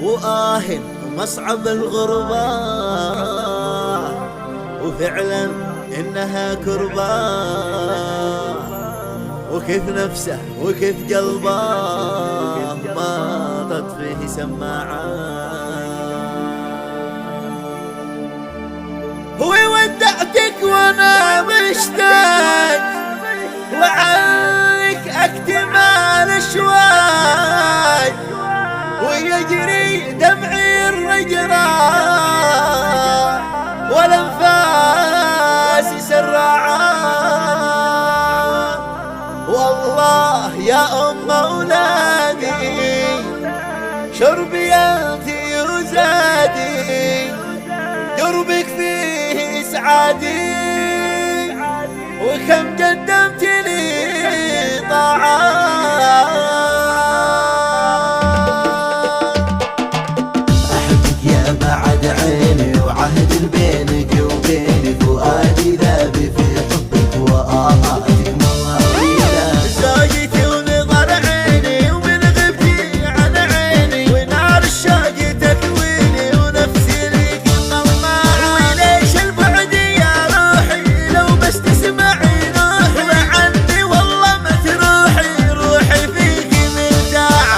وآهن ومصعب الغربة، وفعلا إنها كربة، وكيف نفسه وكيف قلبه ما طد فيه سماعة. هو ودعتك وانا مشتاق، وعنك اكتمال اشواق، ويجري دمعي الرجراء والانفاس سراعة. والله يا ام اولادي شربي انتي وزادي، دربك فيه اسعادي، وكم قدمت لي طاعات. احبك يا بعد عيني، وعهد بينك وبيني، فؤادي ذاب في حبك وآهاتك مواويله. زوجتي ونظر عيني، ومن غبتي عن عيني، ونار الشوق تكويني، ونفسي ليك طماعة. وليش البعد يا روحي لو بس تسمعي روحي عني، والله ما تروحي روحي فيك مرتاعة.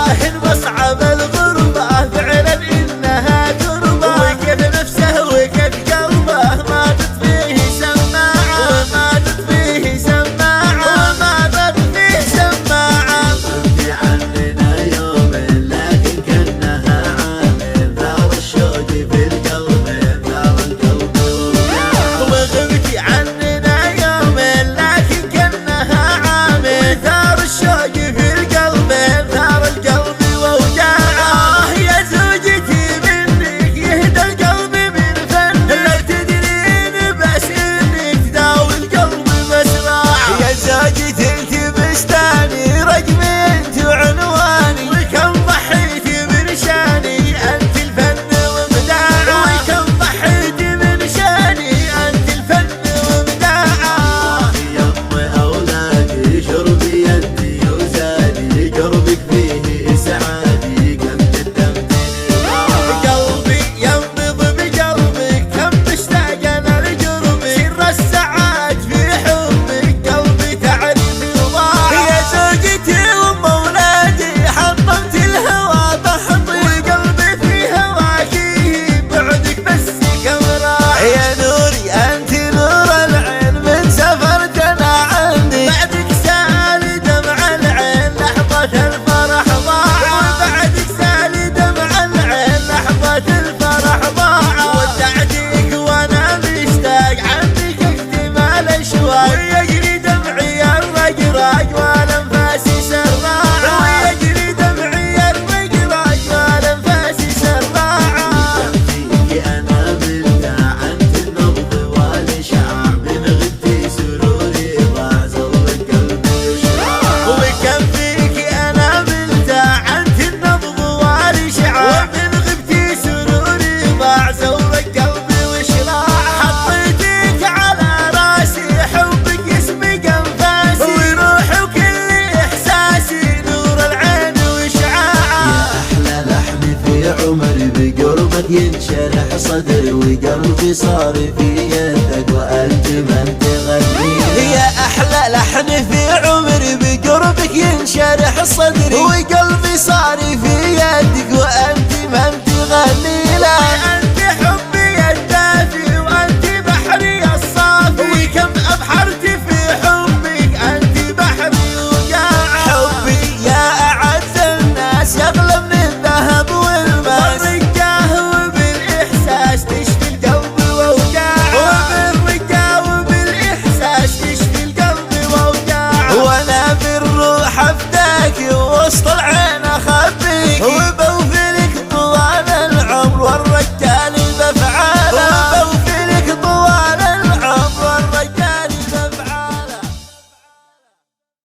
آهن مصعب الغربة فعلا إنها كربة، وكيف نفسه وكيف قلبه ما تطفيه سماعة، وما تطفيه سماعة، وما تطفيه سماعة. غبتي عننا يوم لكن كأنها عامل، ثار الشوق في القلب، ثار القلب وجاع. وغبتي عننا يوم لكن كأنها عامل، ثار الشوق في القلب، ثار القلب ووجاعه. يا زوجتي منك يهدى القلب من فنك، لو تدرين بس انك تداوي القلب بسراعة. يا زوجتي انت بستاني، رقمي انت وعنواني، وكم ضحيتي من شاني انت الفن وابداعه، وكم ضحيتي من شاني انت الفن وابداعه. يا ام اولادي شربي انتي وزادي، قربك فيه اسعادي، كم قدمت لي طاعة. قلبي ينبض بقلبك، كم مشتاق انا لقربك، سر السعاد في حبك، قلبي تعرف وضاع. يا زوجتي وام اولادي حطمت الهوى ضحضي، وقلبي في هواكي بعدك بس كم راح. يا نوري انت نور العين، من سفرت انا عندي، بعدك سالي دمع العين لحظة الفرح ضاع، وبعدك سالي دمع العين لحظة الفرح ضاع. ودعتك وانا مشتاق، عنك اكتمال اشواق، ويجري دمعي الرقراق والانفاسي سراعة، ويجري دمعي الرقراق والانفاسي سراعة. فيك انا بلدع انت النبض والاشعاع، من غبتي سروري ضاع، زورك قلبي وشراع. وكم فيك انا ملتاع، انت النبض والاشعاع، من غبتي سروري ضاع، زورك قلبي وشراع. حطيتك على راسي، حبك يسبق انفاسي، وروح وكل احساسي، نور العين واشعاعه. احلى لحن في عمري، بقربك ينشرح صدري، وقلبي صار في يدك وانت من تغني. يا احلى لحن في عمري، بقربك ينشرح صدري، وقلبي صار